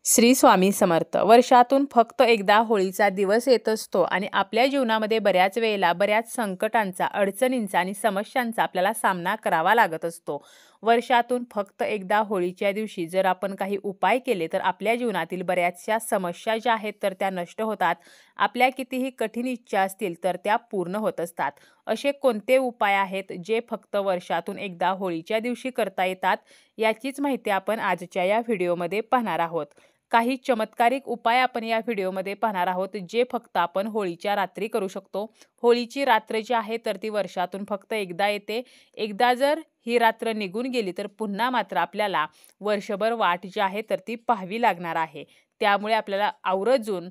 श्री स्वामी समर्थ. वर्षातून फक्त एकदा होळीचा दिवस येत असतो आणि आपल्या जीवनामध्ये बऱ्याच वेळेला बऱ्याच संकटांचा, अडचणींचा आणि समस्यांचा आपल्याला सामना करावा लागत असतो. वर्षातून फक्त एकदा होळीच्या दिवशी जर आपण काही उपाय केले तर आपल्या जीवनातील बऱ्याचशा समस्या ज्या आहेत तर त्या नष्ट होतात. आपल्या कितीही कठीण इच्छा असतील तर त्या पूर्ण होत असतात. असे कोणते उपाय आहेत जे फक्त वर्षातून एकदा होळीच्या दिवशी करता येतात, याचीच माहिती आपण आजच्या या व्हिडिओमध्ये पाहणार आहोत. काही चमत्कारिक उपाय आपण या व्हिडिओमध्ये पाहणार आहोत जे फक्त आपण होळीच्या रात्री करू शकतो. होळीची रात्र जी आहे तर ती वर्षातून फक्त एकदा येते. एकदा जर ही रात्र निघून गेली तर पुन्हा मात्र आपल्याला वर्षभर वाट जी आहे तर ती पाहावी लागणार आहे. त्यामुळे आपल्याला आवर्जून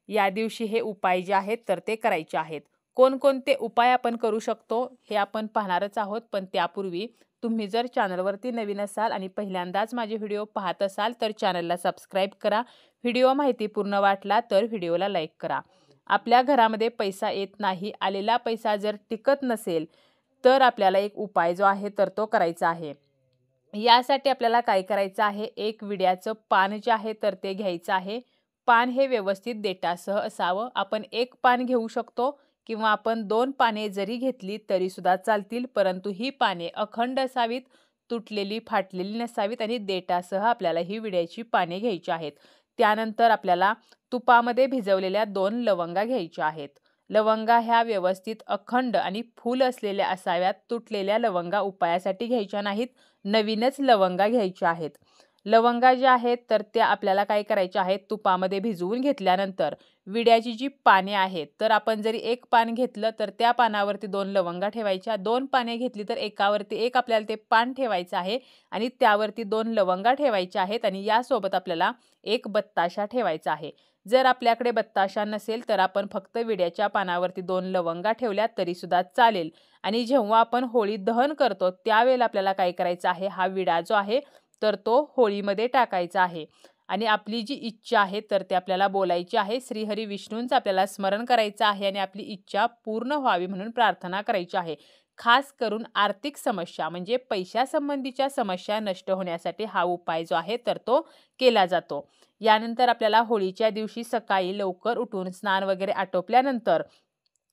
या दिवशी हे उपाय जे आहेत तर ते करायचे आहेत. कोणकोणते उपाय आपण करू शकतो हे आपण पाहणारच आहोत, पण त्यापूर्वी तुम्ही जर चॅनलवरती नवीन असाल आणि पहिल्यांदाच माझे व्हिडिओ पाहत असाल तर चॅनलला सबस्क्राईब करा. व्हिडिओ माहितीपूर्ण वाटला तर व्हिडिओला लाईक करा. आपल्या घरामध्ये पैसा येत नाही, आलेला पैसा जर टिकत नसेल तर आपल्याला एक उपाय जो आहे तर तो करायचा आहे. यासाठी आपल्याला काय करायचं आहे, एक विड्याचं पान जे आहे तर ते घ्यायचं आहे. पान हे व्यवस्थित देठासह असावं. आपण एक पान घेऊ शकतो किंवा आपण 2 पाने जरी घेतली तरी सुद्धा चालतील, परंतु ही पाने अखंड असावीत, तुटलेली फाटलेली नसावीत आणि देठासह आपल्याला ही विड्याची पाने घ्यायची आहेत. त्यानंतर आपल्याला तुपामध्ये भिजवलेल्या 2 लवंगा घ्यायच्या आहेत. लवंगा ह्या व्यवस्थित अखंड आणि फूल असलेल्या असाव्यात. तुटलेल्या लवंगा उपायासाठी घ्यायच्या नाहीत, नवीनच लवंगा घ्यायच्या आहेत. लवंगा ज्या आहेत तर त्या आपल्याला काय करायच्या आहेत, तुपामध्ये भिजवून घेतल्यानंतर विड्याची जी पाने आहेत तर आपण जरी एक पान घेतलं तर त्या पानावरती 2 लवंगा ठेवायच्या. 2 पाने घेतली तर एकावरती एक आपल्याला ते पान ठेवायचं आहे आणि त्यावरती 2 लवंगा ठेवायच्या आहेत आणि यासोबत आपल्याला एक बत्ताशा ठेवायचा आहे. जर आपल्याकडे बत्ताशा नसेल तर आपण फक्त विड्याच्या पानावरती 2 लवंगा ठेवल्या तरी सुद्धा चालेल. आणि जेव्हा आपण होळी दहन करतो त्यावेळेला आपल्याला काय करायचं आहे, हा विडा जो आहे तर तो होळीमध्ये टाकायचा आहे आणि आपली जी इच्छा आहे तर ते आपल्याला बोलायची आहे. श्रीहरी विष्णूंचं आपल्याला स्मरण करायचं आहे आणि आपली इच्छा पूर्ण व्हावी म्हणून प्रार्थना करायची आहे. खास करून आर्थिक समस्या म्हणजे पैशासंबंधीच्या समस्या नष्ट होण्यासाठी हा उपाय जो आहे तर तो केला जातो. यानंतर आपल्याला होळीच्या दिवशी सकाळी लवकर उठून स्नान वगैरे आटोपल्यानंतर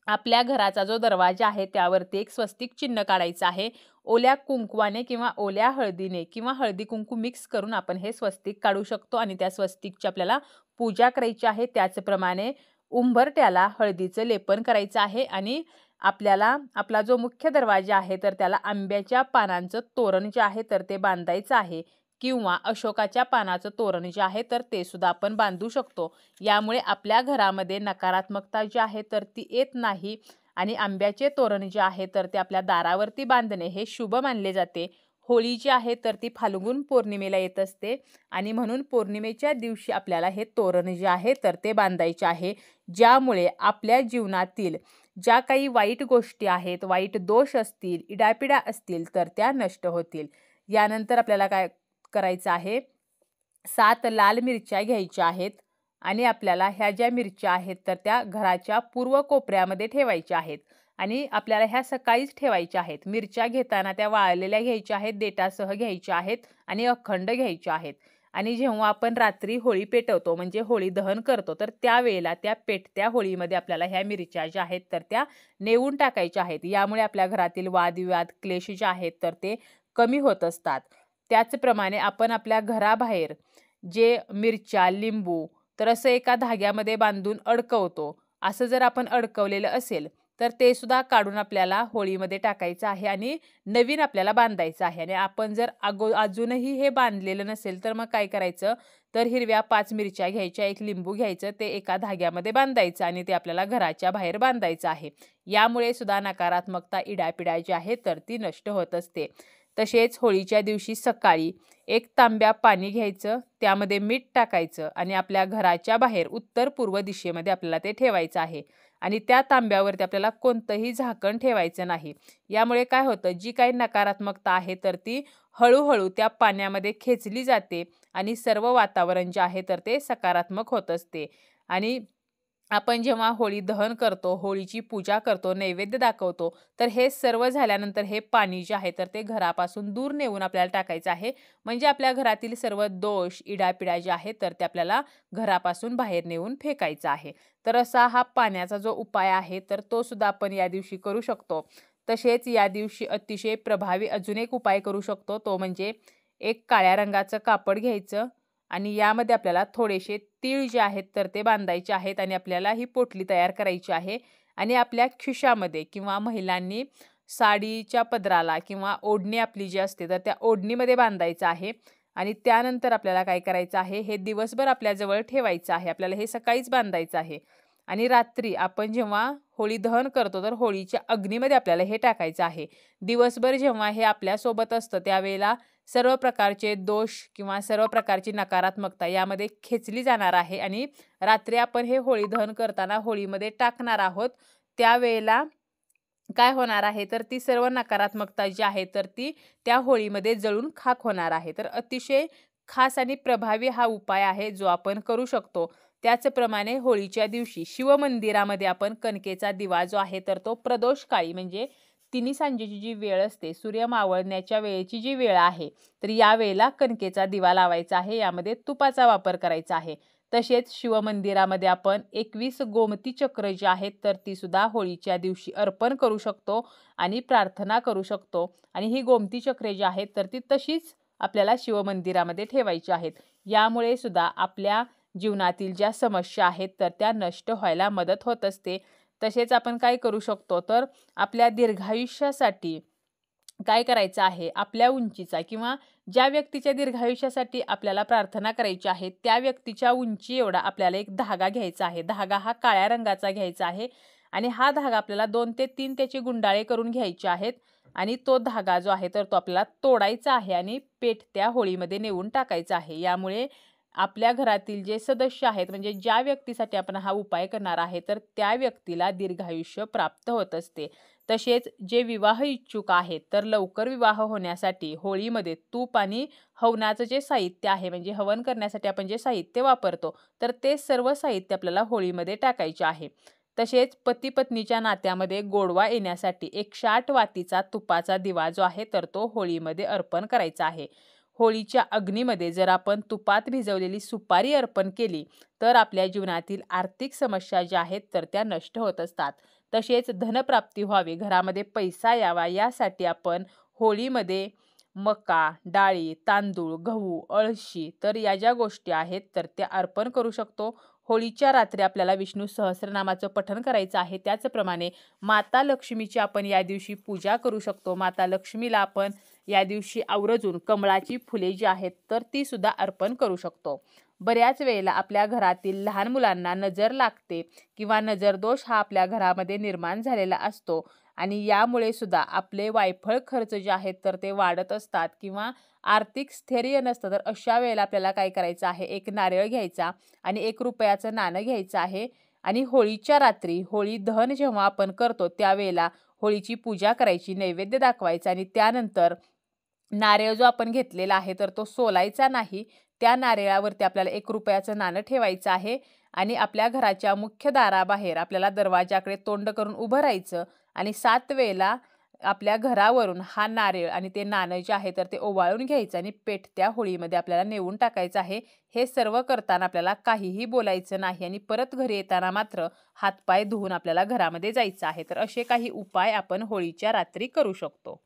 आपल्या घराचा जो दरवाजा आहे त्यावरती एक स्वस्तिक चिन्ह काढायचं आहे. ओल्या कुंकवाने किंवा ओल्या हळदीने किंवा हळदी कुंकू मिक्स करून आपण हे स्वस्तिक काढू शकतो आणि त्या स्वस्तिकची आपल्याला पूजा करायची आहे. त्याचप्रमाणे उंबरट्याला हळदीचं लेपन करायचं आहे आणि आपल्याला आपला जो मुख्य दरवाजा आहे तर त्याला आंब्याच्या पानांचं तोरण जे आहे तर ते बांधायचं आहे किंवा अशोकाच्या पानाचं तोरण जे आहे तर ते सुद्धा आपण बांधू शकतो. यामुळे आपल्या घरामध्ये नकारात्मकता जी आहे तर ती येत नाही आणि आंब्याचे तोरण जे आहे तर ते आपल्या दारावरती बांधणे हे शुभ मानले जाते. होळी जी आहे तर ती फाल्गुन पौर्णिमेला येत असते आणि म्हणून पौर्णिमेच्या दिवशी आपल्याला हे तोरण जे आहे तर ते बांधायचे आहे, ज्यामुळे आपल्या जीवनातील ज्या काही वाईट गोष्टी आहेत, वाईट दोष असतील, इडापिडा असतील तर त्या नष्ट होतील. यानंतर आपल्याला काय करायचं आहे, 7 लाल मिरच्या घ्यायच्या आहेत आणि आपल्याला ह्या ज्या मिरच्या आहेत तर त्या घराच्या पूर्व कोपऱ्यामध्ये ठेवायच्या आहेत आणि आपल्याला ह्या सकाळीच ठेवायच्या आहेत. मिरच्या घेताना त्या वाळलेल्या घ्यायच्या आहेत, देठासह घ्यायच्या आहेत आणि अखंड घ्यायच्या आहेत. आणि जेव्हा आपण रात्री होळी पेटवतो म्हणजे होळी दहन करतो तर त्यावेळेला त्या पेटत्या होळीमध्ये आपल्याला ह्या मिरच्या ज्या आहेत तर त्या नेऊन टाकायच्या आहेत. यामुळे आपल्या घरातील वादविवाद, क्लेश जे आहेत तर ते कमी होत असतात. त्याचप्रमाणे आपण आपल्या घराबाहेर जे मिरच्या, लिंबू तर असं एका धाग्यामध्ये बांधून अडकवतो. असं जर आपण अडकवलेलं असेल तर ते सुद्धा काढून आपल्याला होळीमध्ये टाकायचं आहे आणि नवीन आपल्याला बांधायचं आहे. आणि आपण जर अजूनही हे बांधलेलं नसेल तर मग काय करायचं, तर हिरव्या 5 मिरच्या घ्यायच्या, 1 लिंबू घ्यायचं, ते एका धाग्यामध्ये बांधायचं आणि ते आपल्याला घराच्या बाहेर बांधायचं आहे. यामुळे सुद्धा नकारात्मकता, इडापिडा जी आहे तर ती नष्ट होत असते. तसेच होळीच्या दिवशी सकाळी 1 तांब्या पाणी घ्यायचं, त्यामध्ये मीठ टाकायचं आणि आपल्या घराच्या बाहेर उत्तर पूर्व दिशेमध्ये आपल्याला ते ठेवायचं आहे आणि त्या तांब्यावरती आपल्याला कोणतंही झाकण ठेवायचं नाही. यामुळे काय होतं, जी काही नकारात्मकता आहे तर ती हळूहळू त्या पाण्यामध्ये खेचली जाते आणि सर्व वातावरण जे आहे तर ते सकारात्मक होत असते. आणि आपण जेव्हा होळी दहन करतो, होळीची पूजा करतो, नैवेद्य दाखवतो, तर हे सर्व झाल्यानंतर हे पाणी जे आहे तर ते घरापासून दूर नेऊन आपल्याला टाकायचं आहे. म्हणजे आपल्या घरातील सर्व दोष, इडापिडा जे आहेत तर ते आपल्याला घरापासून बाहेर नेऊन फेकायचं आहे. तर असा हा पाण्याचा जो उपाय आहे तर तो सुद्धा आपण या दिवशी करू शकतो. तसेच या दिवशी अतिशय प्रभावी अजून एक उपाय करू शकतो, तो म्हणजे एक काळ्या रंगाचं कापड घ्यायचं आणि यामध्ये आपल्याला थोडेसे तीळ जे आहेत तर ते बांधायचे आहेत आणि आपल्याला ही पोटली तयार करायची आहे आणि आपल्या खिशामध्ये किंवा महिलांनी साडीच्या पदराला किंवा ओढणी आपली जी असते तर त्या ओढणीमध्ये बांधायचं आहे. आणि त्यानंतर आपल्याला काय करायचं आहे, हे दिवसभर आपल्याजवळ ठेवायचं आहे. आपल्याला हे सकाळीच बांधायचं आहे आणि रात्री आपण जेव्हा होळी दहन करतो तर होळीच्या अग्नीमध्ये आपल्याला हे टाकायचं आहे. दिवसभर जेव्हा हे आपल्यासोबत असतं त्यावेळेला सर्व प्रकारचे दोष किंवा सर्व प्रकारची नकारात्मकता यामध्ये खेचली जाणार आहे आणि रात्री आपण हे होळी दहन करताना होळीमध्ये टाकणार आहोत. त्यावेळेला काय होणार आहे तर ती सर्व नकारात्मकता जी आहे तर ती त्या होळीमध्ये जळून खाक होणार आहे. तर अतिशय खास आणि प्रभावी हा उपाय आहे जो आपण करू शकतो. त्याचप्रमाणे होळीच्या दिवशी शिवमंदिरामध्ये आपण कणकेचा दिवा जो आहे तर तो प्रदोष काळी म्हणजे तिन्ही सांजेची जी वेळ असते, सूर्य मावळण्याच्या वेळेची जी वेळ आहे तर या वेळेला कणकेचा दिवा लावायचा आहे. यामध्ये तुपाचा वापर करायचा आहे. तसेच शिवमंदिरामध्ये आपण 21 गोमती चक्र जी आहेत तर ती सुद्धा होळीच्या दिवशी अर्पण करू शकतो आणि प्रार्थना करू शकतो. आणि ही गोमती चक्रे जी आहेत तर ती तशीच आपल्याला शिवमंदिरामध्ये ठेवायची आहेत. यामुळे सुद्धा आपल्या जीवनातील ज्या समस्या आहेत तर त्या नष्ट व्हायला मदत होत असते. तसेच आपण काय करू शकतो तर आपल्या दीर्घायुष्यासाठी काय करायचं आहे, आपल्या उंचीचा किंवा ज्या व्यक्तीच्या दीर्घायुष्यासाठी आपल्याला प्रार्थना करायची आहे त्या व्यक्तीच्या उंची एवढा आपल्याला एक धागा घ्यायचा आहे. धागा हा काळ्या रंगाचा घ्यायचा आहे आणि हा धागा आपल्याला 2 ते 3 त्याचे गुंडाळे करून घ्यायचे आहेत आणि तो धागा जो आहे तर तो आपल्याला तोडायचा आहे आणि पेठ त्या होळीमध्ये नेऊन टाकायचा आहे. यामुळे आपल्या घरातील जे सदस्य आहेत म्हणजे ज्या व्यक्तीसाठी आपण हा उपाय करणार आहे तर त्या व्यक्तीला दीर्घायुष्य प्राप्त होत असते. तसेच जे विवाह इच्छुक आहेत तर लवकर विवाह होण्यासाठी होळीमध्ये तूप आणि हवनाचं जे साहित्य आहे म्हणजे हवन करण्यासाठी आपण जे साहित्य वापरतो तर ते सर्व साहित्य आपल्याला होळीमध्ये टाकायचे आहे. तसेच पती पत्नीच्या नात्यामध्ये गोडवा येण्यासाठी 108 वातीचा तुपाचा दिवा जो आहे तर तो होळीमध्ये अर्पण करायचा आहे. होळीच्या अग्नीमध्ये जर आपण तुपात भिजवलेली सुपारी अर्पण केली तर आपल्या जीवनातील आर्थिक समस्या ज्या आहेत तर त्या नष्ट होत असतात. तसेच धनप्राप्ती व्हावी, घरामध्ये पैसा यावा यासाठी आपण होळीमध्ये मका, डाळी, तांदूळ, गहू, अळशी तर या ज्या गोष्टी आहेत तर त्या अर्पण करू शकतो. होळीच्या रात्री आपल्याला विष्णू सहस्रनामाचं पठण करायचं आहे. त्याचप्रमाणे माता लक्ष्मीची आपण या दिवशी पूजा करू शकतो. माता लक्ष्मीला आपण या दिवशी आवर्जून कमळाची फुले जी आहेत तर ती सुद्धा अर्पण करू शकतो. बऱ्याच वेळेला आपल्या घरातील लहान मुलांना नजर लागते किंवा नजरदोष हा आपल्या घरामध्ये निर्माण झालेला असतो आणि यामुळे सुद्धा आपले वायफळ खर्च जे आहेत तर ते वाढत असतात किंवा आर्थिक स्थैर्य नसतं. तर अशा वेळेला आपल्याला काय करायचं आहे, एक नारळ घ्यायचा आणि 1 रुपयाचं नाणं घ्यायचं आहे आणि होळीच्या रात्री होळी दहन जेव्हा आपण करतो त्यावेळेला होळीची पूजा करायची, नैवेद्य दाखवायचा आणि त्यानंतर नारळ जो आपण घेतलेला आहे तर तो सोलायचा नाही. त्या नारळावरती आपल्याला 1 रुपयाचं नाणं ठेवायचं आहे आणि आपल्या घराच्या मुख्य दाराबाहेर आपल्याला दरवाजाकडे तोंड करून उभं राहायचं आणि 7 वेळेला आपल्या घरावरून हा नारळ आणि ते नाणं जे आहे तर ते ओवाळून घ्यायचं आणि पेठ त्या होळीमध्ये आपल्याला नेऊन टाकायचं आहे. हे सर्व करताना आपल्याला काहीही बोलायचं नाही आणि परत घरी येताना मात्र हातपाय धुवून आपल्याला घरामध्ये जायचं आहे. तर असे काही उपाय आपण होळीच्या रात्री करू शकतो.